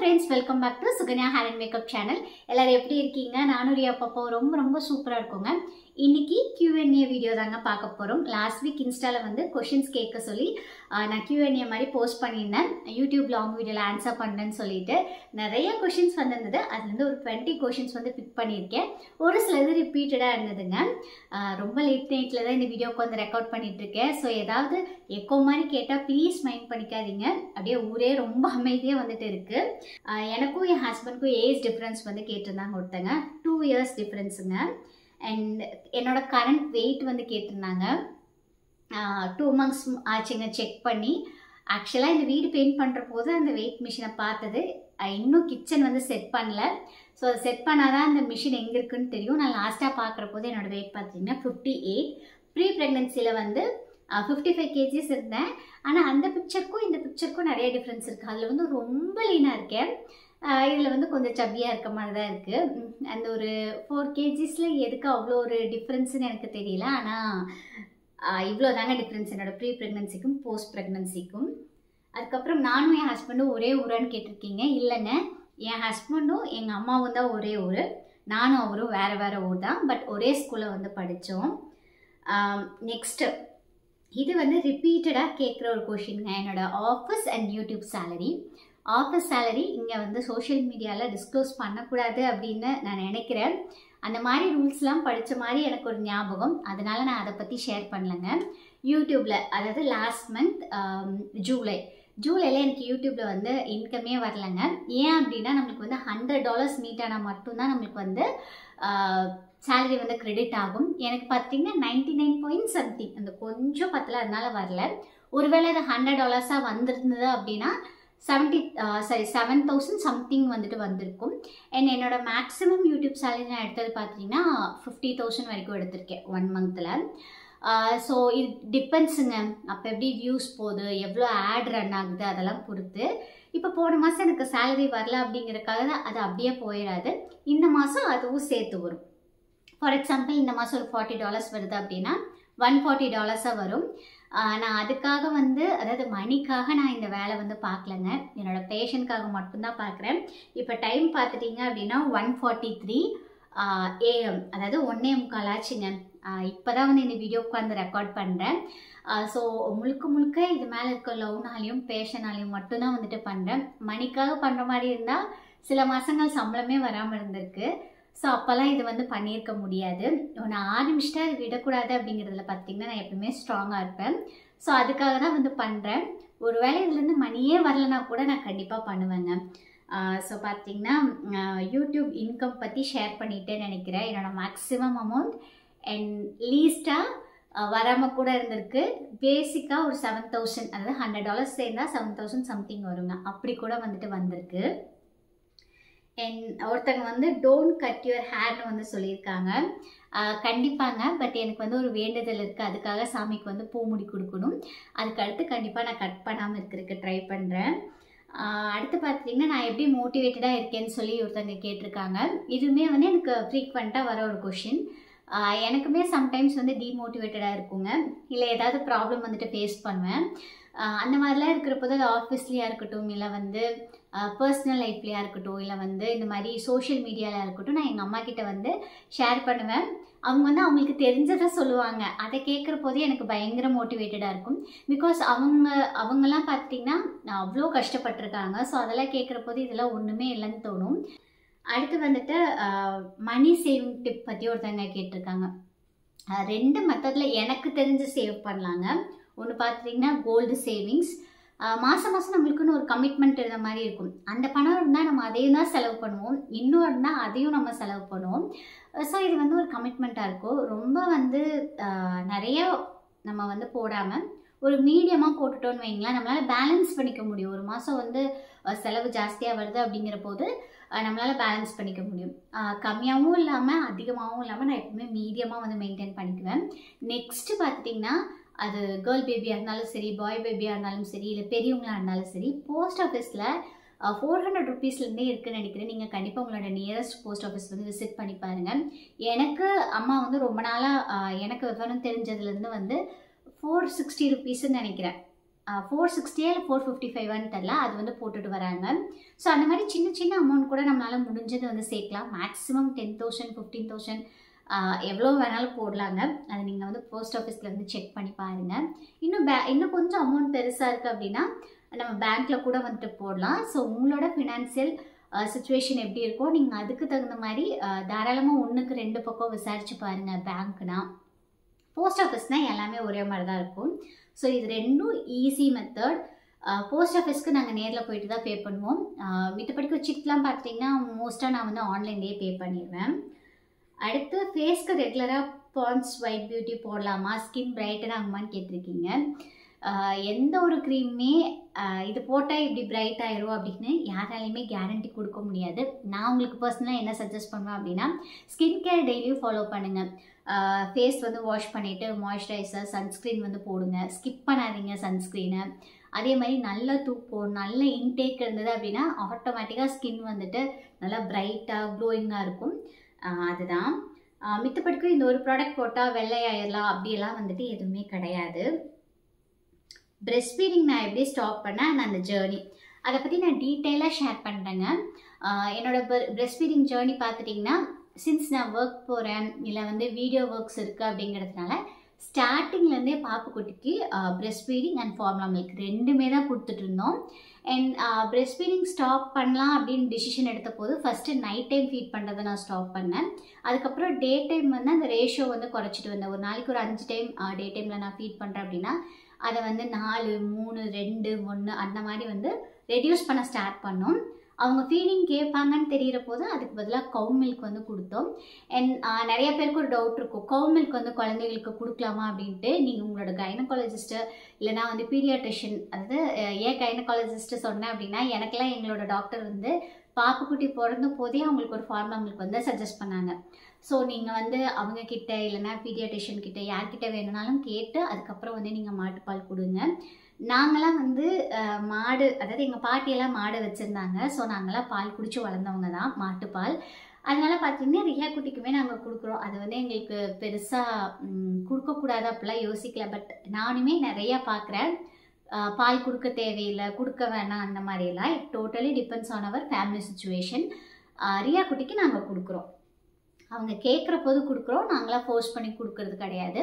friends, welcome back to Suganya Hair and Makeup channel. எல்லாரும் எப்படி இருக்கீங்க? நானும் ரியா பாப்பா ரொம்ப சூப்பரா இருக்கோங்க. இன்னைக்கு Q&A வீடியோ தாங்க பார்க்க போறோம். லாஸ்ட் வீக் இன்ஸ்டால வந்து क्वेश्चंस கேட்க சொல்லி நான் Q&A மாதிரி போஸ்ட் பண்ணிருந்தேன். YouTube லாங் வீடியோல ஆன்சர் பண்ணேன்னு சொல்லிட்டு நிறைய क्वेश्चंस வந்திருந்தது. அதுல இருந்து ஒரு 20 क्वेश्चंस வந்து பிக் பண்ணிருக்கேன். ஒரு சிலது ரிப்பீட்டடா இருந்ததுங்க. ரொம்ப லேட் நைட்ல தான் இந்த வீடியோக்கு வந்து ரெக்கார்ட் பண்ணிட்டு இருக்கேன். சோ ஏதாவது எக்கோ மாதிரி கேட்டா ப்ளீஸ் மைண்ட் பண்ணிக்காதீங்க. அப்படியே ஊரே ரொம்ப அமைதியா வந்துட்டு இருக்கு. எனக்கும் என் ஹஸ்பண்டுக்கும் ஏஜ் டிஃபரன்ஸ் வந்து கேட்டிருந்தாங்க ஒருத்தங்க. 2 இயர்ஸ் டிஃபரன்ஸுங்க. அண்ட் என்னோட கரண்ட் வெயிட் வந்து கேட்டிருந்தாங்க. 2 months ஆச்சுங்க செக் பண்ணி. ஆக்சுவலாக இந்த வீடு பெயிண்ட் பண்ணுற போது அந்த வெயிட் மிஷினை பார்த்தது. இன்னும் கிச்சன் வந்து செட் பண்ணல. ஸோ அதை செட் பண்ணாதான் அந்த மிஷின் எங்கே இருக்குன்னு தெரியும். நான் லாஸ்ட்டாக பார்க்குற போது என்னோட வெயிட் பார்த்தீங்கன்னா 58. ப்ரீ ப்ரெக்னன்சியில் வந்து 55 kgs இருந்தேன். ஆனால் அந்த பிக்சருக்கும் இந்த பிக்சருக்கும் நிறைய டிஃப்ரென்ஸ் இருக்குது. அதில் வந்து ரொம்ப லீனாக இருக்கேன். இதில் வந்து கொஞ்சம் சப்பியாக இருக்க மாதிரி தான் இருக்குது. அந்த ஒரு 4 kgsல எதுக்கு அவ்வளோ ஒரு டிஃப்ரென்ஸ்னு எனக்கு தெரியல. ஆனால் இவ்வளோ தாங்க டிஃப்ரென்ஸ் என்னோடய ப்ரீ ப்ரெக்னன்சிக்கும் போஸ்ட் ப்ரெக்னன்சிக்கும். அதுக்கப்புறம் நானும் என் ஹஸ்பண்டும் ஒரே ஊரான்னு கேட்டிருக்கீங்க. இல்லைங்க, என் ஹஸ்பண்டும் எங்கள் அம்மாவும் தான் ஒரே ஊர். நானும் அவரும் வேறு வேறு ஊர் தான். பட் ஒரே ஸ்கூலில் வந்து படித்தோம். நெக்ஸ்ட்டு இது வந்து ரிப்பீட்டடாக கேட்குற ஒரு கொஷின்ங்க. என்னோட office and YouTube salary. Office salary இங்கே வந்து சோஷியல் மீடியாவில் டிஸ்க்ளோஸ் பண்ணக்கூடாது அப்படின்னு நான் நினைக்கிறேன். அந்த மாதிரி ரூல்ஸ்லாம் படித்த மாதிரி எனக்கு ஒரு ஞாபகம். அதனால் நான் அதை பற்றி ஷேர் பண்ணலைங்க. யூடியூப்பில், அதாவது லாஸ்ட் மந்த் ஜூலையில் எனக்கு யூடியூப்பில் வந்து இன்கமே வரலைங்க. ஏன் அப்படின்னா நம்மளுக்கு வந்து $100 மீட் ஆனால் மட்டும்தான் நம்மளுக்கு வந்து சேலரி வந்து கிரெடிட் ஆகும். எனக்கு பார்த்தீங்கன்னா 99 point something, அந்த கொஞ்சம் பத்தல, அதனால வரல. ஒருவேளை அது $100 வந்திருந்தது அப்படின்னா 7,000 சம்திங் வந்துட்டு வந்திருக்கும். அண்ட் என்னோட மேக்ஸிமம் யூடியூப் சேலரி நான் எடுத்தது பார்த்தீங்கன்னா 50,000 வரைக்கும் எடுத்திருக்கேன் 1 monthல. ஸோ இது டிபெண்ட்ஸுங்க. அப்போ எப்படி வியூஸ் போகுது, எவ்வளோ ஆட் ரன் ஆகுது, அதெல்லாம் பொறுத்து. இப்போ போன மாதம் எனக்கு சேலரி வரல அப்படிங்கிறதுக்காக அது அப்படியே போயிடாது. இந்த மாதம் அதுவும் சேர்த்து வரும். ஃபார் எக்ஸாம்பிள் இந்த மாதம் ஒரு $40 வருது அப்படின்னா $140 வரும். நான் அதுக்காக வந்து, அதாவது மணிக்காக நான் இந்த வேலை வந்து பார்க்கலங்க. என்னோட பேஷண்ட்காக மட்டும்தான் பார்க்குறேன். இப்போ டைம் பார்த்துட்டிங்க அப்படின்னா 1:43 AM, அதாவது 1:45 ஆச்சுங்க. இப்போ தான் வந்து இந்த வீடியோவுக்கு வந்து ரெக்கார்ட் பண்ணுறேன். ஸோ முழுக்க இது மேலே இருக்க லவ்னாலையும் பேஷனாலையும் மட்டும்தான் வந்துட்டு பண்ணுறேன். மணிக்காக பண்ணுற மாதிரி இருந்தால் சில மாதங்கள் சம்பளமே வராமல் இருந்திருக்கு. ஸோ அப்போல்லாம் இது வந்து பண்ணியிருக்க முடியாது. நான் ஆரம்பிச்சுட்டு அது விடக்கூடாது அப்படிங்கிறதுல பார்த்தீங்கன்னா நான் எப்பவுமே ஸ்ட்ராங்காக இருப்பேன். ஸோ அதுக்காக தான் வந்து பண்ணுறேன். ஒரு வேளை இதுலேருந்து மணியே வரலனா கூட நான் கண்டிப்பாக பண்ணுவேங்க. ஸோ பார்த்தீங்கன்னா யூடியூப் இன்கம் பற்றி ஷேர் பண்ணிட்டேன்னு நினைக்கிறேன். என்னோடய மேக்ஸிமம் அமௌண்ட் அண்ட் லீஸ்ட்டாக வராமல் கூட இருந்திருக்கு. பேசிக்காக ஒரு 7,000, அதாவது $100 சேர்ந்தால் 7,000 சம்திங் வருங்க. அப்படி கூட வந்துட்டு வந்திருக்கு. ஒருத்தங்க வந்து டோன்ட் கட் யுவர் ஹேர்னு வந்து சொல்லியிருக்காங்க. கண்டிப்பாங்க. பட் எனக்கு வந்து ஒரு வேண்டுதல் இருக்குது. அதுக்காக சாமிக்கு வந்து பூமுடி கொடுக்கணும். அதுக்கு அடுத்து கண்டிப்பாக நான் கட் பண்ணாமல் இருக்கிறதுக்கு ட்ரை பண்ணுறேன். அடுத்து பார்த்திங்கன்னா நான் எப்படி மோட்டிவேட்டடாக இருக்கேன்னு சொல்லி ஒருத்தங்க கேட்டிருக்காங்க. இதுவுமே வந்து எனக்கு ஃப்ரீக்வெண்ட்டாக வர ஒரு கொஷின். எனக்குமே சம்டைம்ஸ் வந்து டீமோட்டிவேட்டடாக இருக்குங்க. இல்லை ஏதாவது ப்ராப்ளம் வந்துட்டு ஃபேஸ் பண்ணுவேன். அந்த மாதிரிலாம் இருக்கிறப்போ அது ஆஃபீஸ்லேயா இருக்கட்டும், இல்லை வந்து பர்சனல் லைஃப்லையாக இருக்கட்டும், இல்லை வந்து இந்த மாதிரி சோஷியல் மீடியாவில் இருக்கட்டும், நான் எங்கள் அம்மா கிட்ட வந்து ஷேர் பண்ணுவேன். அவங்க வந்து அவங்களுக்கு தெரிஞ்சதை சொல்லுவாங்க. அதை கேட்குற போதே எனக்கு பயங்கர மோட்டிவேட்டடாக இருக்கும். பிகாஸ் அவங்கெல்லாம் பார்த்திங்கன்னா அவ்வளோ கஷ்டப்பட்டிருக்காங்க. ஸோ அதெல்லாம் கேட்குற போது இதெல்லாம் ஒன்றுமே இல்லைன்னு தோணும். அடுத்து வந்துட்டு மணி சேவிங் டிப் பற்றி ஒருத்தங்க கேட்டிருக்காங்க. 2 மெத்தடில் எனக்கு தெரிஞ்சு சேவ் பண்ணலாங்க. ஒன்று பார்த்துட்டிங்கன்னா கோல்டு சேவிங்ஸ். மாதம் நம்மளுக்குன்னு ஒரு கமிட்மெண்ட் இருந்த மாதிரி இருக்கும். அந்த பணம் இருந்தால் நம்ம அதையும் தான் செலவு பண்ணுவோம். இன்னும் இருந்தால் அதையும் நம்ம செலவு பண்ணுவோம். ஸோ இது வந்து ஒரு கமிட்மெண்ட்டாக இருக்கும். ரொம்ப வந்து நிறைய நம்ம வந்து போடாமல் ஒரு மீடியமாக போட்டுட்டோன்னு வைங்களேன், நம்மளால் பேலன்ஸ் பண்ணிக்க முடியும். ஒரு மாதம் வந்து செலவு ஜாஸ்தியாக வருது அப்படிங்கிற போது நம்மளால் பேலன்ஸ் பண்ணிக்க முடியும். கம்மியாகவும் இல்லாமல் அதிகமாகவும் இல்லாமல் நான் எப்பவுமே மீடியமாக வந்து மெயின்டைன் பண்ணிக்குவேன். நெக்ஸ்ட்டு பார்த்துட்டிங்கன்னா அது கேர்ள் பேபியாக இருந்தாலும் சரி, பாய் பேபியாக இருந்தாலும் சரி, இல்லை பெரியவங்களாக இருந்தாலும் சரி, போஸ்ட் ஆஃபீஸில் 400 rupeesலேருந்தே இருக்குதுன்னு நினைக்கிறேன். நீங்கள் கண்டிப்பாக உங்களோட நியரஸ்ட் போஸ்ட் ஆஃபீஸ் வந்து விசிட் பண்ணி பாருங்கள். எனக்கு அம்மா வந்து ரொம்ப நாளாக எனக்கு விவரம் தெரிஞ்சதுலேருந்து வந்து 460 rupeesன்னு நினைக்கிறேன். 460 இல்லை 455 தெரில, அது வந்து போட்டுட்டு வராங்க. ஸோ அந்த மாதிரி சின்ன சின்ன அமௌண்ட் கூட நம்மளால் முடிஞ்சது வந்து சேர்க்கலாம். மேக்ஸிமம் 10,000 15,000 எவ்வளோ வேணாலும் போடலாங்க. அதை நீங்கள் வந்து போஸ்ட் ஆஃபீஸில் வந்து செக் பண்ணி பாருங்கள். இன்னும் கொஞ்சம் அமௌண்ட் பெருசாக இருக்குது அப்படின்னா நம்ம பேங்க்கில் கூட வந்துட்டு போடலாம். ஸோ உங்களோட ஃபினான்சியல் சிச்சுவேஷன் எப்படி இருக்கோ நீங்கள் அதுக்கு தகுந்த மாதிரி தாராளமாக 1க்கு 2 பக்கம் விசாரித்து பாருங்கள். பேங்க்னா, போஸ்ட் ஆஃபீஸ்னால் எல்லாமே ஒரே மாதிரி தான் இருக்கும். ஸோ இது ரெண்டும் ஈஸி மெத்தட். போஸ்ட் ஆஃபீஸ்க்கு நாங்கள் நேரில் போயிட்டு தான் பே பண்ணுவோம். மித்தபடிக்கு சிட்லாம் பார்த்துட்டிங்கன்னா மோஸ்ட்டாக நான் வந்து ஆன்லைன்லேயே பே பண்ணிடுவேன். அடுத்து ஃபேஸ்க்கு ரெகுலராக பாண்ட்ஸ் ஒயிட் பியூட்டி போடலாமா, ஸ்கின் பிரைட்டன் ஆகுமான்னு கேட்டிருக்கீங்க. எந்த ஒரு க்ரீமுமே இது போட்டால் இப்படி பிரைட் ஆயிரும் அப்படின்னு யாராலையுமே கேரண்டி கொடுக்க முடியாது. நான் உங்களுக்கு பர்சனலாக என்ன சஜஸ்ட் பண்ணுவேன் அப்படின்னா, ஸ்கின் கேர் டெய்லியும் ஃபாலோ பண்ணுங்கள். ஃபேஸ் வந்து வாஷ் பண்ணிவிட்டு மாய்ஸ்சரைசர், சன்ஸ்க்ரீன் வந்து போடுங்க. ஸ்கிப் பண்ணாதீங்க சன்ஸ்க்ரீனை. அதே மாதிரி நல்ல தூக்கம், நல்ல இன்டேக் இருந்தது அப்படின்னா ஆட்டோமேட்டிக்காக ஸ்கின் வந்துட்டு நல்லா பிரைட்டாக க்ளோயிங்காக இருக்கும். அதுதான். மித்தபடிக்கும் இந்த ஒரு ப்ராடக்ட் போட்டால் வெள்ளையாயிடலாம் அப்படியெல்லாம் வந்துட்டு எதுவுமே கிடையாது. பிரெஸ்ட் ஃபீடிங் நான் எப்படி ஸ்டாப் பண்ணேன் அண்ட் அந்த ஜேர்னி அதை பற்றி நான் டீட்டெயிலாக ஷேர் பண்ணுறேங்க. என்னோட பிரெஸ்ட் ஃபீடிங் ஜேர்னி பார்த்துட்டிங்கன்னா, சின்ஸ் நான் ஒர்க் போகிறேன் இல்லை வந்து வீடியோ ஒர்க்ஸ் இருக்குது அப்படிங்கிறதுனால ஸ்டார்டிங்லேருந்தே பாப்புக்குட்டிக்கு breast feeding and formula milk ரெண்டுமே தான் கொடுத்துட்டு இருந்தோம். அண்ட் பிரெஸ்ட் ஃபீடிங் ஸ்டாப் பண்ணலாம் அப்படின்னு டிசிஷன் எடுத்த போது ஃபஸ்ட்டு நைட் டைம் ஃபீட் பண்ணுறதை நான் ஸ்டாப் பண்ணேன். அதுக்கப்புறம் டே டைம் வந்து அந்த ரேஷியோ வந்து குறைச்சிட்டு வந்தேன். ஒரு நாளைக்கு ஒரு 5 டைம் டே டைமில் நான் ஃபீட் பண்ணுறேன் அப்படின்னா அதை வந்து 4, 3, 2, 1 அந்த மாதிரி வந்து ரெடியூஸ் பண்ண ஸ்டார்ட் பண்ணோம். அவங்க ஃபீடிங் கேட்பாங்கன்னு தெரிகிற போது அதுக்கு பதிலாக கவு மில்க் வந்து கொடுத்தோம். அண்ட் நிறைய பேருக்கு ஒரு டவுட் இருக்கும், கவு மில்க் வந்து குழந்தைகளுக்கு கொடுக்கலாமா அப்படின்ட்டு. நீங்கள் உங்களோட கைனகாலஜிஸ்ட்டு இல்லைனா வந்து பீடியாட்ரிஷியன், அதாவது ஏன் கைனகாலஜிஸ்ட்டு சொன்னேன் அப்படின்னா, எனக்கெல்லாம் எங்களோட டாக்டர் வந்து பாப்புக்குட்டி பிறந்த போதே அவங்களுக்கு ஒரு ஃபார்முலா மில்க் வந்து சஜஸ்ட் பண்ணாங்க. ஸோ நீங்கள் வந்து அவங்கக்கிட்ட இல்லைனா பீடியாட்ரிஷியன் கிட்ட யார்கிட்ட வேணும்னாலும் கேட்டு அதுக்கப்புறம் வந்து நீங்கள் மாட்டுப்பால் கொடுங்க. நாங்களாம் வந்து மாடு, அதாவது எங்கள் பாட்டியெல்லாம் மாடு வச்சுருந்தாங்க. ஸோ நாங்களாம் பால் குடிச்சு வளர்ந்தவங்க தான், மாட்டுப்பால். அதனால் பார்த்தீங்கன்னா ரியா குட்டிக்குமே நாங்கள் கொடுக்குறோம். அது வந்து எங்களுக்கு பெருசாக கொடுக்கக்கூடாது அப்படிலாம் யோசிக்கல. பட் நானுமே நிறையா பார்க்குறேன், பால் கொடுக்க தேவையில்லை, கொடுக்க வேணாம் அந்த மாதிரிலாம். It totally depends on our family situation. Riya குட்டிக்கு நாங்கள் கொடுக்குறோம், அவங்க கேட்குற போது கொடுக்குறோம், நாங்களாம் ஃபோர்ஸ் பண்ணி கொடுக்கறது கிடையாது.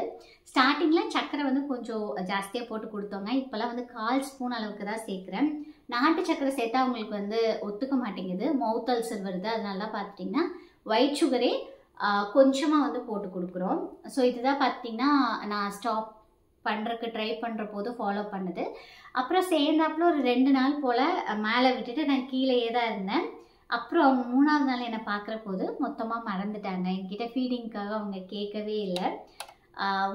ஸ்டார்டிங்கில் சக்கரை வந்து கொஞ்சம் ஜாஸ்தியாக போட்டு கொடுத்தோங்க. இப்போல்லாம் வந்து 1/4 ஸ்பூன் அளவுக்கு தான் சேர்க்குறேன். நாட்டு சக்கரை சேர்த்தா அவங்களுக்கு வந்து ஒத்துக்க மாட்டேங்குது, மவுத் அல்சர் வருது. அதனால தான் பார்த்துட்டிங்கன்னா ஒயிட் சுகரே கொஞ்சமாக வந்து போட்டு கொடுக்குறோம். ஸோ இதுதான் பார்த்திங்கன்னா நான் ஸ்டாப் பண்ணுறதுக்கு ட்ரை பண்ணுற போது ஃபாலோ பண்ணுது. அப்புறம் சேர்ந்தாப்புல ஒரு 2 நாள் போல் மேலே விட்டுட்டு நான் கீழேயே தான் இருந்தேன். அப்புறம் அவங்க 3ஆவது நாள் என்னை பார்க்குற போது மொத்தமாக மறந்துட்டாங்க. என்கிட்ட ஃபீடிங்க்காக அவங்க கேட்கவே இல்லை.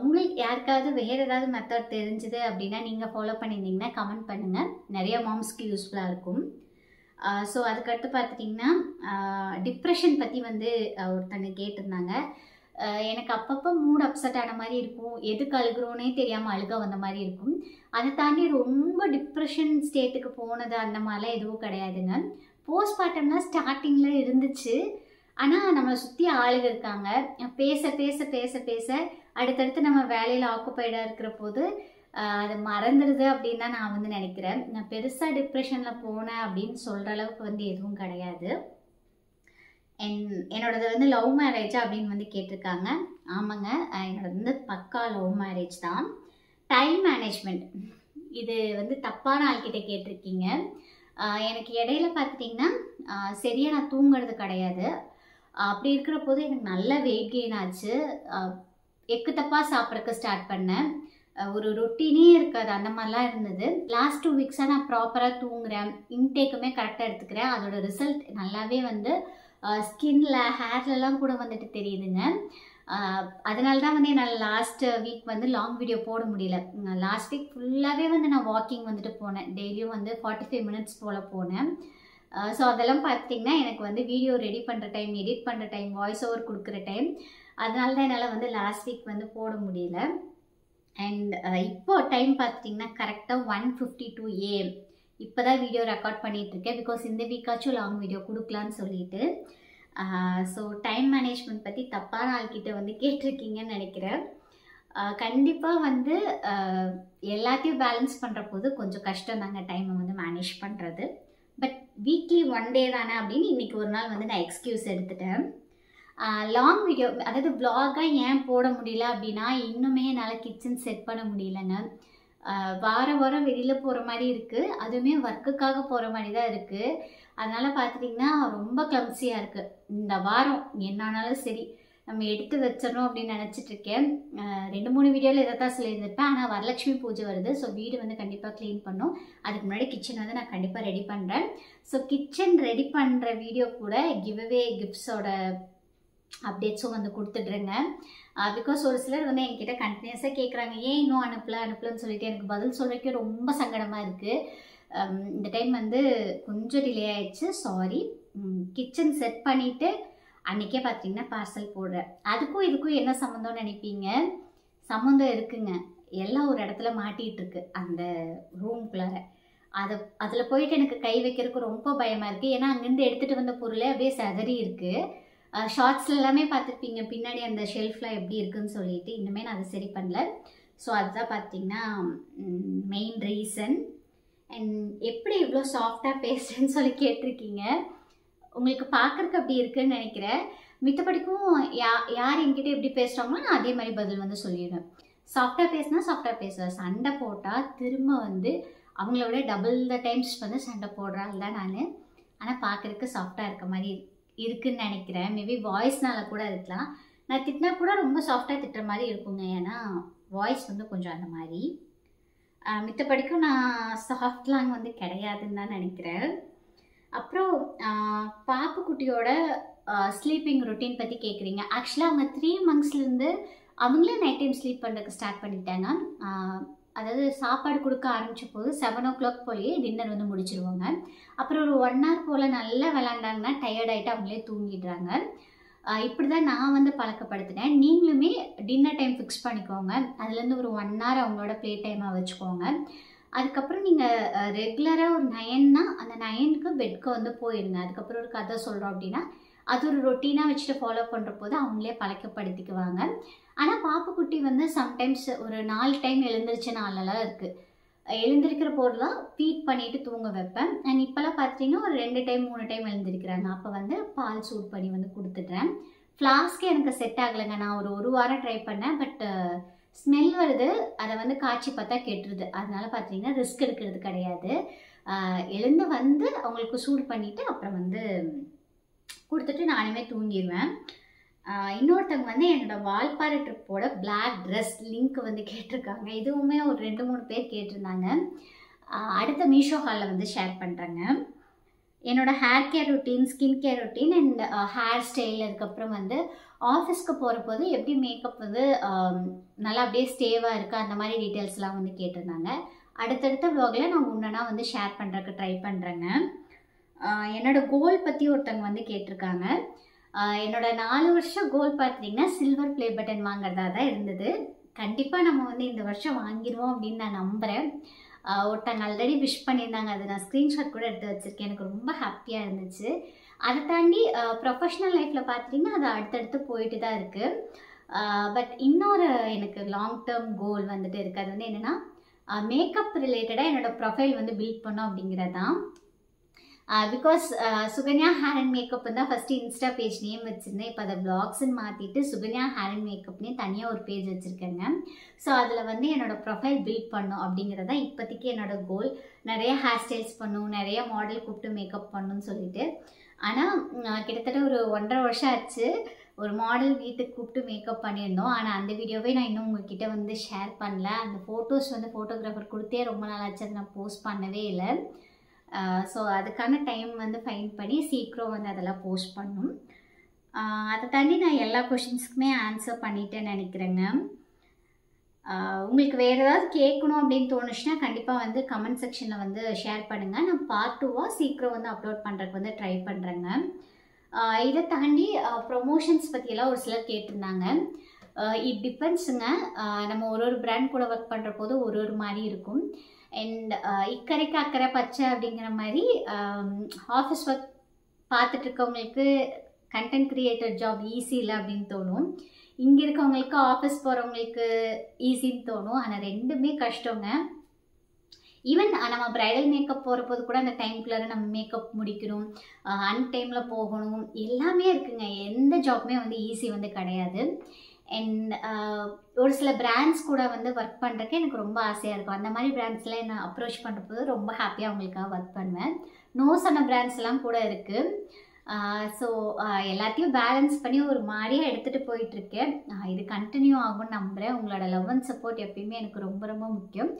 உங்களுக்கு யாருக்காவது வேறு ஏதாவது மெத்தட் தெரிஞ்சுது அப்படின்னா நீங்கள் ஃபாலோ பண்ணியிருந்தீங்கன்னா கமெண்ட் பண்ணுங்கள், நிறைய மாம்ஸ்க்கு யூஸ்ஃபுல்லாக இருக்கும். ஸோ அதுக்கடுத்து பார்த்துட்டிங்கன்னா டிப்ரெஷன் பற்றி வந்து ஒருத்தங்க கேட்டிருந்தாங்க. எனக்கு அப்பப்போ மூட் அப்செட் ஆன மாதிரி இருக்கும், எதுக்கு அழுகிறோன்னே தெரியாமல் அழுக வந்த மாதிரி இருக்கும். அதை தாண்டி ரொம்ப டிப்ரெஷன் ஸ்டேட்டுக்கு போனது அந்த மாதிரிலாம் எதுவும் கிடையாதுங்க. போஸ்ட்மார்ட்டம்னா ஸ்டார்டிங்கில் இருந்துச்சு, ஆனால் நம்மளை சுற்றி ஆளுங்க இருக்காங்க. பேச பேச பேச பேச அடுத்தடுத்து நம்ம வேலையில் ஆக்குப்பைடாக இருக்கிற போது அதை மறந்துடுது அப்படின்னு தான் நான் வந்து நினைக்கிறேன். நான் பெருசாக டிப்ரெஷனில் போனேன் அப்படின்னு சொல்கிற அளவுக்கு வந்து எதுவும் கிடையாது. என்னோடது வந்து லவ் மேரேஜா அப்படின்னு வந்து கேட்டிருக்காங்க. ஆமாங்க, என்னோடது வந்து பக்கா லவ் மேரேஜ் தான். டைம் மேனேஜ்மெண்ட் இது வந்து தப்பான ஆள்கிட்ட கேட்டிருக்கீங்க. எனக்கு இடையில பார்த்துட்டிங்கன்னா சரியாக நான் தூங்குறது கிடையாது. அப்படி இருக்கிற போது எனக்கு நல்ல வெயிட் கெயின் ஆச்சு. எக்கு தப்பாக சாப்பிட்றதுக்கு ஸ்டார்ட் பண்ணேன். ஒரு ரொட்டீனே இருக்காது, அந்த மாதிரிலாம் இருந்தது. லாஸ்ட் 2 வீக்ஸாக நான் ப்ராப்பராக தூங்குறேன், இன்டேக்குமே கரெக்டாக எடுத்துக்கிறேன். அதோட ரிசல்ட் நல்லாவே வந்து ஸ்கின்ல ஹேர்லலாம் கூட வந்துட்டு தெரியுதுங்க. அதனால தான் வந்து என்னால் லாஸ்ட் வீக் வந்து லாங் வீடியோ போட முடியல. லாஸ்ட் வீக் ஃபுல்லாகவே வந்து நான் வாக்கிங் வந்துட்டு போனேன். டெய்லியும் வந்து 45 மினிட்ஸ் போல் போனேன். ஸோ அதெல்லாம் பார்த்திங்கன்னா எனக்கு வந்து வீடியோ ரெடி பண்ணுற டைம், எடிட் பண்ணுற டைம், வாய்ஸ் ஓவர் கொடுக்குற டைம், அதனால தான் என்னால் வந்து லாஸ்ட் வீக் வந்து போட முடியல. அண்ட் இப்போ டைம் பார்த்துட்டிங்கன்னா கரெக்டாக 1:52 AM. இப்போ தான் வீடியோ ரெக்கார்ட் பண்ணிகிட்ருக்கேன், பிகாஸ் இந்த வீக்காச்சும் லாங் வீடியோ கொடுக்கலான்னு சொல்லிட்டு. ஸோ டைம் மேனேஜ்மெண்ட் பற்றி தப்பான ஆள்கிட்ட வந்து கேட்டிருக்கீங்கன்னு நினைக்கிறேன். கண்டிப்பாக வந்து எல்லாத்தையும் பேலன்ஸ் பண்ணுற போது கொஞ்சம் கஷ்டம் தாங்க டைமை வந்து மேனேஜ் பண்ணுறது. பட் வீக்லி 1 டே தானே அப்படின்னு இன்றைக்கி ஒரு நாள் வந்து நான் எக்ஸ்கியூஸ் எடுத்துட்டேன். லாங் வீடியோ அதாவது vlog-ஆ ஏன் போட முடியல அப்படின்னா, இன்னுமே என்னால் கிச்சன் செட் பண்ண முடியலங்க. வாரம் வாரம் வெளியில் போகிற மாதிரி இருக்குது, அதுவுமே ஒர்க்குக்காக போகிற மாதிரி தான் இருக்குது. அதனால் பார்த்துட்டிங்கன்னா ரொம்ப கிளம்ஸியாக இருக்குது. இந்த வாரம் என்னானாலும் சரி நம்ம எடுத்து வச்சிடணும் அப்படின்னு நினச்சிட்ருக்கேன். 2-3 வீடியோவில் இதை தான் சொல்லியிருந்திருப்பேன். ஆனால் வரலட்சுமி பூஜை வருது, ஸோ வீடு வந்து கண்டிப்பாக க்ளீன் பண்ணும். அதுக்கு முன்னாடி கிச்சன் வந்து நான் கண்டிப்பாக ரெடி பண்ணுறேன். ஸோ கிச்சன் ரெடி பண்ணுற வீடியோ கூட கிவ்அவே கிஃப்ட்ஸோட அப்டேட்ஸும் வந்து கொடுத்துட்றேங்க. பிகாஸ் ஒரு சிலர் வந்து என்கிட்ட கண்டினியூஸாக கேட்குறாங்க, ஏன் இன்னும் அனுப்பலன்னு சொல்லிட்டு எனக்கு பதில் சொல்கிறதுக்கே ரொம்ப சங்கடமாக இருக்குது. இந்த டைம் வந்து கொஞ்சம் டிலே ஆயிடுச்சு, சாரி. கிச்சன் செட் பண்ணிவிட்டு அன்றைக்கே பார்த்தீங்கன்னா பார்சல் போடுறேன். அதுக்கும் இதுக்கும் என்ன சம்மந்தம்னு நினைப்பீங்க? சம்மந்தம் இருக்குங்க. எல்லாம் ஒரு இடத்துல மாட்டிகிட்ருக்கு அந்த ரூம்குள்ளார. அதில் போயிட்டு எனக்கு கை வைக்கிறதுக்கு ரொம்ப பயமாக இருக்குது. ஏன்னா அங்கேருந்து எடுத்துகிட்டு வந்த பொருளே அப்படியே செதறி இருக்குது. ஷார்ட்ஸில் எல்லாமே பார்த்துருப்பீங்க பின்னாடி அந்த ஷெல்ஃப்லாம் எப்படி இருக்குதுன்னு சொல்லிட்டு. இன்னுமே நான் அதை சரி பண்ணல. ஸோ அதுதான் பார்த்தீங்கன்னா மெயின் ரீசன். அண்ட் எப்படி இவ்வளோ சாஃப்டாக பேசுகிறேன்னு சொல்லி கேட்டிருக்கீங்க. உங்களுக்கு பார்க்குறக்கு அப்படி இருக்குதுன்னு நினைக்கிறேன். மித்தபடிக்கும் யார் என்கிட்ட எப்படி பேசுகிறாங்களோ நான் அதே மாதிரி பதில் வந்து சொல்லிடுவேன். சாஃப்டாக பேசினா சாஃப்டாக பேசுவேன். சண்டை போட்டால் திரும்ப வந்து அவங்கள விட டபுள் த டைம்ஸ் வந்து சண்டை போடுறாள் தான் நான். ஆனால் பார்க்குறதுக்கு சாஃப்டாக இருக்க மாதிரி இருக்குதுன்னு நினைக்கிறேன். மேபி வாய்ஸ்னால கூட இருக்கலாம். நான் திட்டினா கூட ரொம்ப சாஃப்டாக திட்டுற மாதிரி இருக்குங்க, ஏன்னா வாய்ஸ் வந்து கொஞ்சம் அந்த மாதிரி. மித்தபடிக்கும் நான் சாஃப்ட்லாங் வந்து கிடையாதுன்னு தான் நினைக்கிறேன். அப்புறம் பாப்புக்குட்டியோட ஸ்லீப்பிங் ரொட்டீன் பற்றி கேட்குறீங்க. ஆக்சுவலாக அவங்க 3 monthsலேருந்து அவங்களே நைட் டைம் ஸ்லீப் பண்ணுறதுக்கு ஸ்டார்ட் பண்ணிட்டாங்க. அதாவது சாப்பாடு கொடுக்க ஆரம்பித்த போது 7 o'clock போலேயே டின்னர் வந்து முடிச்சிருவாங்க. அப்புறம் ஒரு 1 hour போல் நல்லா விளாண்டாங்கன்னா டயர்ட் ஆகிட்டு அவங்களே தூங்கிடுறாங்க. இப்படி தான் நான் வந்து பழக்கப்படுத்தினேன். நீங்களுமே டின்னர் டைம் ஃபிக்ஸ் பண்ணிக்கோங்க. அதுலேருந்து ஒரு 1 hour அவங்களோட ப்ளே டைமாக வச்சுக்கோங்க. அதுக்கப்புறம் நீங்கள் ரெகுலராக ஒரு 9னா அந்த 9க்கு பெட்க்கு வந்து போயிடுங்க. அதுக்கப்புறம் ஒரு கதை சொல்கிறோம் அப்படின்னா அது ஒரு ரொட்டீனாக வச்சுட்டு ஃபாலோ பண்ணுற போது அவங்களே பழக்கப்படுத்திக்குவாங்க. ஆனால் பாப்புக்குட்டி வந்து சம்டைம்ஸ் ஒரு 4 டைம் எழுந்திரிச்ச நாளெல்லாம் இருக்குது. எழுந்திருக்கிற போதெல்லாம் ஃபீட் பண்ணிவிட்டு தூங்க வைப்பேன். அண்ட் இப்போல்லாம் பார்த்தீங்கன்னா ஒரு 2 டைம் 3 டைம் எழுந்திருக்கிறாங்க. அப்போ வந்து பால் சூட் பண்ணி வந்து கொடுத்துட்றேன். ஃப்ளாஸ்க்கே எனக்கு செட் ஆகலைங்க. நான் ஒரு வாரம் ட்ரை பண்ணேன். பட் ஸ்மெல் வருது, அதை வந்து காய்ச்சி பார்த்தா கெட்டுருது. அதனால பார்த்தீங்கன்னா ரிஸ்க் எடுக்கிறது கிடையாது. எழுந்து வந்து அவங்களுக்கு சூடு பண்ணிவிட்டு அப்புறம் வந்து கொடுத்துட்டு நானுமே தூங்கிடுவேன். இன்னொருத்தவங்க வந்து என்னோடய வால்பாறை ட்ரிப்போட பிளாக் ட்ரெஸ் லிங்க் வந்து கேட்டிருக்காங்க. இதுவுமே ஒரு 2-3 பேர் கேட்டிருந்தாங்க. அடுத்த மீஷோ ஹாலில் வந்து ஷேர் பண்ணுறேங்க. என்னோடய hair care routine, skin care routine and hair style, அதுக்கப்புறம் வந்து ஆஃபீஸ்க்கு போகிற போது எப்படி மேக்கப் வந்து நல்லா அப்படியே ஸ்டேவாக இருக்குது அந்த மாதிரி டீட்டெயில்ஸ்லாம் வந்து கேட்டிருந்தாங்க. அடுத்தடுத்த vlogல நான் ஒன்றுனா வந்து ஷேர் பண்ணுறதுக்கு ட்ரை பண்ணுறேங்க. என்னோடய கோல் பற்றி ஒருத்தவங்க வந்து கேட்டிருக்காங்க. என்னோட 4 வருஷம் கோல் பார்த்தீங்கன்னா சில்வர் ப்ளே பட்டன் வாங்குறதா தான் இருந்தது. கண்டிப்பாக நம்ம வந்து இந்த வருஷம் வாங்கிடுவோம் அப்படின்னு நான் நம்புகிறேன். ஒருத்தங்க ஆல்ரெடி விஷ் பண்ணியிருந்தாங்க. அது நான் ஸ்க்ரீன்ஷாட் கூட எடுத்து வச்சுருக்கேன். எனக்கு ரொம்ப ஹாப்பியாக இருந்துச்சு. அதை தாண்டி ப்ரொஃபஷ்னல் லைஃப்பில் பார்த்தீங்கன்னா அது அடுத்தடுத்து போயிட்டு தான் இருக்குது. பட் இன்னொரு எனக்கு லாங் டேர்ம் கோல் வந்துட்டு இருக்குது. அது வந்து என்னென்னா மேக்கப் ரிலேட்டடாக என்னோடய ப்ரொஃபைல் வந்து பில்ட் பண்ணோம் அப்படிங்கிறது தான். Because Sukanya hair and makeup தான் ஃபஸ்ட்டு இன்ஸ்டா பேஜ் நேம் வச்சுருந்தேன். இப்போ அதை வ்ளாக்ஸ்ன்னு மாற்றிட்டு சுகன்யா ஹேர் அண்ட் மேக்கப்னே தனியாக ஒரு பேஜ் வச்சுருக்கேங்க. ஸோ அதில் வந்து என்னோடய ப்ரொஃபைல் பில்ட் பண்ணும் அப்படிங்கிறது தான் இப்போதைக்கு என்னோடய கோல். நிறைய ஹேர் ஸ்டைல்ஸ் பண்ணும், நிறைய மாடல் கூப்பிட்டு மேக்கப் பண்ணணும்னு சொல்லிட்டு. ஆனால் கிட்டத்தட்ட ஒரு 1.5 வருஷம் ஆச்சு. ஒரு மாடல் வீட்டுக்கு கூப்பிட்டு மேக்கப் பண்ணியிருந்தோம். ஆனால் அந்த வீடியோவே நான் இன்னும் உங்ககிட்ட வந்து ஷேர் பண்ணல. அந்த ஃபோட்டோஸ் வந்து ஃபோட்டோகிராஃபர் கொடுத்தே ரொம்ப நாள் ஆச்சு, அதை நான் போஸ்ட் பண்ணவே இல்லை. ஸோ அதுக்கான டைம் வந்து ஃபைன் பண்ணி சீக்கிரம் வந்து அதெல்லாம் போஸ்ட் பண்ணும். அதை தாண்டி நான் எல்லா கொஷின்ஸுக்குமே ஆன்சர் பண்ணிட்டேன்னு நினைக்கிறேங்க. உங்களுக்கு வேறு ஏதாவது கேட்கணும் அப்படின்னு தோணுச்சுன்னா கண்டிப்பாக வந்து கமெண்ட் செக்ஷனில் வந்து ஷேர் பண்ணுங்கள். நான் பார்ட் 2 சீக்கிரம் வந்து அப்லோட் பண்ணுறதுக்கு வந்து ட்ரை பண்ணுறேங்க. இதை தாண்டி ப்ரொமோஷன்ஸ் பற்றியெல்லாம் ஒரு சிலர் கேட்டிருந்தாங்க. இட் டிபெண்ட்ஸுங்க. நம்ம ஒரு பிராண்ட் கூட ஒர்க் பண்ணுற போது ஒரு மாதிரி இருக்கும். அண்ட் இக்கரைக்கு அக்கறை பச்சை அப்படிங்கிற மாதிரி ஆஃபீஸ் ஒர்க் பார்த்துட்ருக்கவங்களுக்கு கண்டென்ட் க்ரியேட்டர் ஜாப் ஈஸி இல்லை அப்படின்னு தோணும். இங்கே இருக்கவங்களுக்கு ஆஃபீஸ் போகிறவங்களுக்கு ஈஸின்னு தோணும், ஆனால் ரெண்டுமே கஷ்டங்க. ஈவன் நம்ம ப்ரைடல் மேக்கப் போகிறபோது கூட அந்த டைம்குள்ளே நம்ம மேக்கப் முடிக்கணும், அன்டைமில் போகணும், எல்லாமே இருக்குங்க. எந்த ஜாப்புமே வந்து ஈஸி வந்து கிடையாது. அண்ட் ஒரு சில பிராண்ட்ஸ் கூட வந்து ஒர்க் பண்ணுறதுக்கு எனக்கு ரொம்ப ஆசையாக இருக்கும். அந்த மாதிரி பிராண்ட்ஸ்லாம் என்ன அப்ரோச் பண்ணுறபோது ரொம்ப ஹாப்பியாக அவங்களுக்காக ஒர்க் பண்ணுவேன். நோ சொன்ன பிராண்ட்ஸ்லாம் கூட இருக்குது. ஸோ எல்லாத்தையும் பேலன்ஸ் பண்ணி ஒரு மாதிரியாக எடுத்துகிட்டு போயிட்டுருக்கேன். இது கண்டினியூ ஆகும்னு நம்புகிறேன். உங்களோட லவ் அண்ட் சப்போர்ட் எப்பயுமே எனக்கு ரொம்ப ரொம்ப முக்கியம்.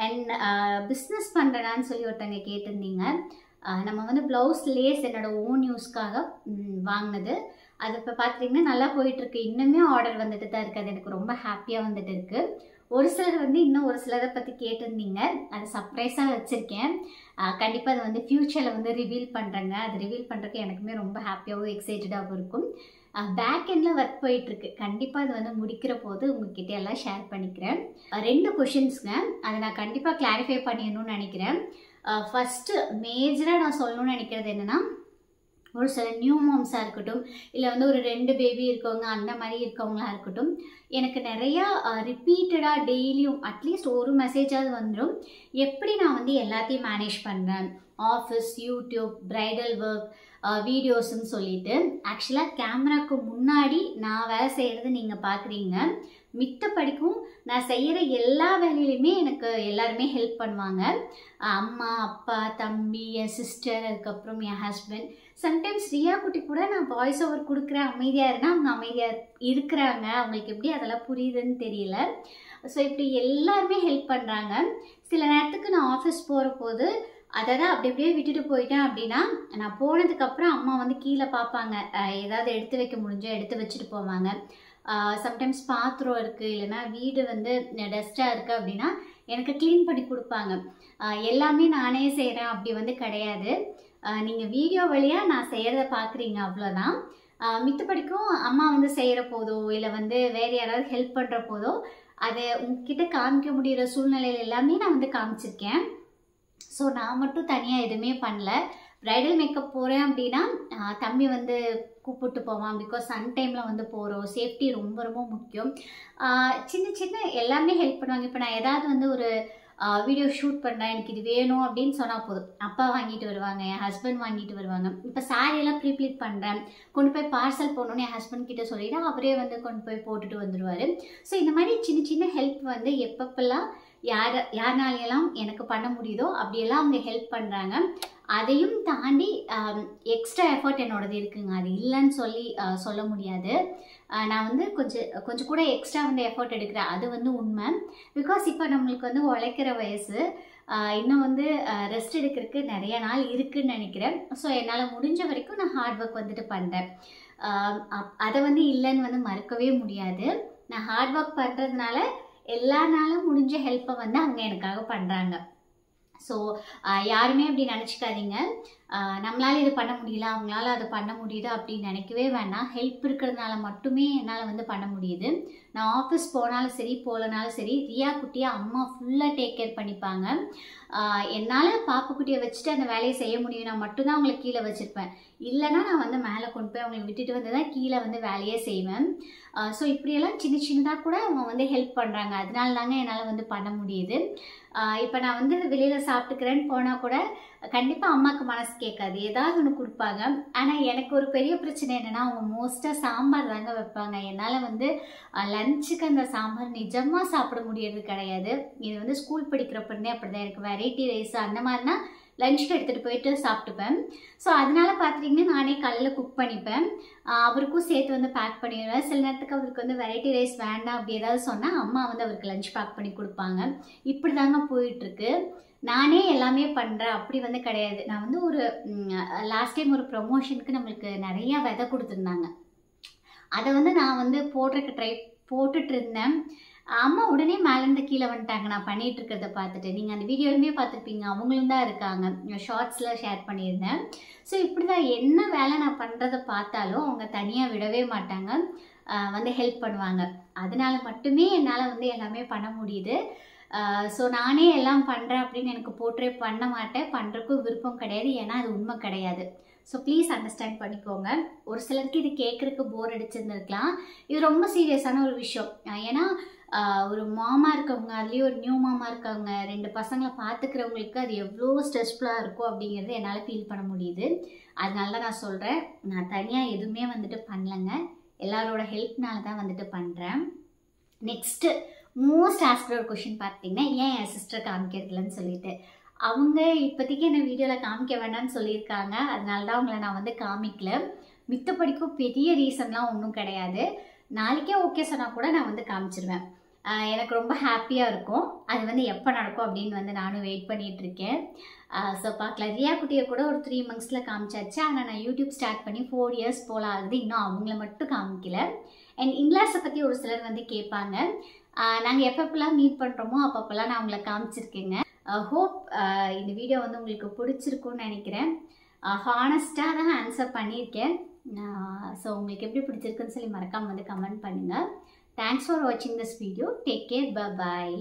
அண்ட் பிஸ்னஸ் பண்ணுறேனான்னு சொல்லி ஒருத்தங்க கேட்டிருந்தீங்க. நம்ம வந்து ப்ளவுஸ் லேஸ் என்னோடய ஓன் யூஸ்க்காக வாங்கினது. அது இப்போ பார்த்துட்டிங்கன்னா நல்லா போயிட்டுருக்கு. இன்னுமே ஆர்டர் வந்துட்டு தான் இருக்குது. அது எனக்கு ரொம்ப ஹாப்பியாக வந்துட்டு இருக்குது. ஒரு சிலர் வந்து இன்னும் ஒரு சிலரை பற்றி கேட்டிருந்தீங்க. அது சர்ப்ரைஸாக வச்சுருக்கேன். கண்டிப்பாக அது வந்து ஃப்யூச்சரில் வந்து ரிவீல் பண்ணுறேங்க. அது ரிவீல் பண்ணுறதுக்கு எனக்குமே ரொம்ப ஹாப்பியாகவும் எக்ஸைட்டடாகவும் இருக்கும். பேக் எண்டில் ஒர்க் போயிட்டுருக்கு. கண்டிப்பாக அது வந்து முடிக்கிற போது உங்ககிட்ட எல்லாம் ஷேர் பண்ணிக்கிறேன். 2 கொஷின்ஸுங்க. அதை நான் கண்டிப்பாக கிளாரிஃபை பண்ணிடணும்னு நினைக்கிறேன். ஃபஸ்ட்டு மேஜராக நான் சொல்லணும்னு நினைக்கிறது என்னென்னா, ஒரு சில நியூ மாம்ஸாக இருக்கட்டும், இல்லை வந்து ஒரு 2 பேபி இருக்கவங்க அந்த மாதிரி இருக்கவங்களா இருக்கட்டும், எனக்கு நிறையா ரிப்பீட்டடாக டெய்லியும் அட்லீஸ்ட் ஒரு மெசேஜாவது வந்துடும். எப்படி நான் வந்து எல்லாத்தையும் மேனேஜ் பண்ணுறேன், ஆஃபீஸ், யூடியூப், ப்ரைடல் ஒர்க், வீடியோஸ்ன்னு சொல்லிட்டு. ஆக்சுவலாக கேமராவுக்கு முன்னாடி நான் வேலை செய்கிறது நீங்கள் பார்க்குறீங்க. மித்தபடிக்கும் நான் செய்கிற எல்லா வேலையிலையுமே எனக்கு எல்லாருமே ஹெல்ப் பண்ணுவாங்க. அம்மா, அப்பா, தம்பி, என் சிஸ்டர், அதுக்கப்புறம் என் ஹஸ்பண்ட். சம்டைம்ஸ் ரியா குட்டி கூட நான் வாய்ஸ் ஓவர் கொடுக்குறேன், அமைதியாக இருந்தால் அவங்க அமைதியாக இருக்கிறாங்க. அவங்களுக்கு எப்படி அதெல்லாம் புரியுதுன்னு தெரியல. ஸோ இப்படி எல்லாருமே ஹெல்ப் பண்ணுறாங்க. சில நேரத்துக்கு நான் ஆஃபீஸ் போகிற போது அதை தான் அப்படி அப்படியே விட்டுட்டு போயிட்டேன் அப்படின்னா, நான் போனதுக்கப்புறம் அம்மா வந்து கீழே பார்ப்பாங்க. ஏதாவது எடுத்து வைக்க முடிஞ்சால் எடுத்து வச்சுட்டு போவாங்க. சம்டைம்ஸ் பாத்திரம் இருக்குது, இல்லைனா வீடு வந்து டஸ்ட்டாக இருக்குது அப்படின்னா எனக்கு க்ளீன் பண்ணி கொடுப்பாங்க. எல்லாமே நானே செய்கிறேன் அப்படி வந்து கிடையாது. நீங்கள் வீடியோ வழியாக நான் செய்கிறத பார்க்குறீங்க, அவ்வளோதான். மித்தபடிக்கும் அம்மா வந்து செய்கிற போதோ இல்லை வந்து வேறு யாராவது ஹெல்ப் பண்ணுற போதோ அதை உங்ககிட்ட காமிக்க முடிகிற சூழ்நிலையில் எல்லாமே நான் வந்து காமிச்சிருக்கேன். ஸோ நான் மட்டும் தனியாக எதுவுமே பண்ணல. ப்ரைடல் மேக்கப் போகிறேன் அப்படின்னா தம்பி வந்து கூப்பிட்டு போவான். பிகாஸ் அன்டைமில் வந்து போகிறோம், சேஃப்டி ரொம்ப ரொம்ப முக்கியம். சின்ன சின்ன எல்லாமே ஹெல்ப் பண்ணுவாங்க. இப்போ நான் ஏதாவது வந்து ஒரு வீடியோ ஷூட் பண்ணுறேன், எனக்கு இது வேணும் அப்படின்னு சொன்னால் போதும், அப்பா வாங்கிட்டு வருவாங்க, என் ஹஸ்பண்ட் வாங்கிட்டு வருவாங்க. இப்போ சாரியெல்லாம் ப்ரீப்ளீட் பண்ணுறேன், கொண்டு போய் பார்சல் போடணுன்னு என் ஹஸ்பண்ட் கிட்ட சொல்லிவிட்டு அவரே வந்து கொண்டு போய் போட்டுட்டு வந்துடுவார். ஸோ இந்த மாதிரி சின்ன சின்ன ஹெல்ப் வந்து எப்பப்பெல்லாம் யாருனாலையெல்லாம் எனக்கு பண்ண முடியுதோ அப்படியெல்லாம் அவங்க ஹெல்ப் பண்ணுறாங்க. அதையும் தாண்டி எக்ஸ்ட்ரா எஃபர்ட் என்னோடது இருக்குங்க. அது இல்லைன்னு சொல்ல முடியாது. நான் வந்து கொஞ்சம் கூட எக்ஸ்ட்ரா வந்து எஃபர்ட் எடுக்கிறேன், அது வந்து உண்மை. பிகாஸ் இப்போ நம்மளுக்கு வந்து உழைக்கிற வயசு, இன்னும் வந்து ரெஸ்ட் எடுக்கிறதுக்கு நிறைய நாள் இருக்குதுன்னு நினைக்கிறேன். ஸோ என்னால் முடிஞ்ச வரைக்கும் நான் ஹார்ட் ஒர்க் வந்துட்டு பண்ணுறேன். அதை வந்து இல்லைன்னு வந்து மறுக்கவே முடியாது. நான் ஹார்ட் ஒர்க் பண்ணுறதுனால எல்லா நாளும் முடிஞ்ச ஹெல்ப்பை வந்து அவங்க எனக்காக பண்ணுறாங்க. ஸோ யாருமே அப்படி நினச்சிக்காதீங்க, நம்மளால இது பண்ண முடியல, அவங்களால அதை பண்ண முடியுது அப்படின்னு நினைக்கவே வேண்டாம். ஹெல்ப் இருக்கிறதுனால மட்டுமே என்னால் வந்து பண்ண முடியுது. நான் ஆஃபீஸ் போனாலும் சரி போகலனாலும் சரி ரியா குட்டியை அம்மா ஃபுல்லாக டேக் கேர் பண்ணிப்பாங்க. என்னால் பாப்புக்குட்டியை வச்சுட்டு அந்த வேலையை செய்ய முடியும், நான் மட்டும்தான் அவங்களை கீழே வச்சுருப்பேன். இல்லைனா நான் வந்து மேலே கொண்டு போய் அவங்களை விட்டுட்டு வந்து தான் கீழே வந்து வேலையே செய்வேன். ஸோ இப்படியெல்லாம் சின்ன சின்னதாக கூட அவங்க வந்து ஹெல்ப் பண்ணுறாங்க. அதனால தாங்க என்னால் வந்து பண்ண முடியுது. இப்போ நான் வந்து வெளியில் சாப்பிட்டுக்கிறேன்னு போனால் கூட கண்டிப்பாக அம்மாவுக்கு மனசு கேட்காது, ஏதாவது ஒன்று கொடுப்பாங்க. ஆனால் எனக்கு ஒரு பெரிய பிரச்சனை என்னென்னா, அவங்க மோஸ்ட்டாக சாம்பார் தாங்க வைப்பாங்க. என்னால் வந்து லஞ்சுக்கு அந்த சாம்பார் நிஜமாக சாப்பிட முடியறது கிடையாது. இது வந்து ஸ்கூல் படிக்கிறப்பருந்தே அப்படி தான். எனக்கு வெரைட்டி ரைஸ் அந்த மாதிரினா லஞ்சுக்கு எடுத்துகிட்டு போயிட்டு சாப்பிட்டுப்பேன். ஸோ அதனால் பார்த்துட்டிங்கன்னா நானே காலையில் குக் பண்ணிப்பேன், அவருக்கும் சேர்த்து வந்து பேக் பண்ணிடுவேன். சில நேரத்துக்கு அவருக்கு வந்து வெரைட்டி ரைஸ் வேண்டாம் அப்படி ஏதாவது சொன்னால் அம்மா வந்து அவருக்கு லஞ்ச் பேக் பண்ணி கொடுப்பாங்க. இப்படி தாங்க போயிட்டுருக்கு. நானே எல்லாமே பண்ணுறேன் அப்படி வந்து கிடையாது. நான் வந்து ஒரு லாஸ்ட் டைம் ஒரு ப்ரொமோஷனுக்கு நம்மளுக்கு நிறையா விதை கொடுத்துருந்தாங்க. அதை வந்து நான் வந்து போட்டுட்டு இருந்தேன். அம்மா உடனே மேலேருந்து கீழே வந்துட்டாங்க நான் பண்ணிகிட்டு இருக்கிறத பார்த்துட்டு. நீங்கள் அந்த வீடியோலுமே பார்த்துருப்பீங்க, அவங்களும் தான் இருக்காங்க, ஷார்ட்ஸில் ஷேர் பண்ணியிருந்தேன். ஸோ இப்படி தான் என்ன வேலை நான் பண்ணுறதை பார்த்தாலும் அவங்க தனியாக விடவே மாட்டாங்க, வந்து ஹெல்ப் பண்ணுவாங்க. அதனால மட்டுமே என்னால் வந்து எல்லாமே பண்ண முடியுது. ஸோ நானே எல்லாம் பண்ணுறேன் அப்படின்னு எனக்கு போர்ட்ரே பண்ண மாட்டேன், பண்ணுறதுக்கும் விருப்பம் கிடையாது. ஏன்னா அது உண்மை கிடையாது. ஸோ ப்ளீஸ் அண்டர்ஸ்டாண்ட் பண்ணிக்கோங்க. ஒரு சிலருக்கு இது கேட்குறதுக்கு போர் அடிச்சிருந்துருக்கலாம். இது ரொம்ப சீரியஸான ஒரு விஷயம். ஏன்னா ஒரு மாமா இருக்கவங்க, அதுலேயும் ஒரு நியூ மாமா இருக்கவங்க, 2 பசங்களை பார்த்துக்கிறவங்களுக்கு அது எவ்வளோ ஸ்ட்ரெஸ்ஃபுல்லாக இருக்கும் அப்படிங்கிறது என்னால் ஃபீல் பண்ண முடியுது. அதனால தான் நான் சொல்கிறேன், நான் தனியாக எதுவுமே வந்துட்டு பண்ணலைங்க, எல்லாரோட ஹெல்ப்னால தான் வந்துட்டு பண்ணுறேன். நெக்ஸ்ட்டு மோஸ்ட் ஆஸ்க்டு ஒரு கொஷின் பார்த்தீங்கன்னா, ஏன் என் சிஸ்டர் காமிக்கிறதுலன்னு சொல்லிட்டு. அவங்க இப்போதைக்கு என்ன வீடியோவில் காமிக்க வேண்டாம்னு சொல்லியிருக்காங்க. அதனால தான் அவங்கள நான் வந்து காமிக்கல. மித்தபடிக்கும் பெரிய ரீசன்லாம் ஒன்றும் கிடையாது. நாளைக்கே ஓகே சொன்னால் கூட நான் வந்து காமிச்சிருவேன். எனக்கு ரொம்ப ஹாப்பியாக இருக்கும். அது வந்து எப்போ நடக்கும் அப்படின்னு வந்து நானும் வெயிட் பண்ணிகிட்ருக்கேன். ஸோ பார்க்கலாம். ரியா குட்டியை கூட ஒரு 3 monthஸில் காமிச்சாச்சு. ஆனால் நான் யூடியூப் ஸ்டார்ட் பண்ணி 4 years போல் ஆகுது. இன்னும் அவங்கள மட்டும் காமிக்கல. அண்ட் இன்லாஸை பற்றி ஒரு சிலர் வந்து கேட்பாங்க. நாங்கள் எப்பப்பெல்லாம் மீட் பண்ணுறோமோ அப்பப்பெல்லாம் நான் அவங்கள காமிச்சிருக்கேங்க. ஹோப் இந்த வீடியோ வந்து உங்களுக்கு பிடிச்சிருக்குன்னு நினைக்கிறேன். ஹானஸ்ட்டாக தான் ஆன்சர் பண்ணியிருக்கேன். ஸோ உங்களுக்கு எப்படி பிடிச்சிருக்குன்னு சொல்லி மறக்காமல் வந்து கமெண்ட் பண்ணுங்கள். தேங்க்ஸ் ஃபார் வாட்சிங் this video. Take care. By.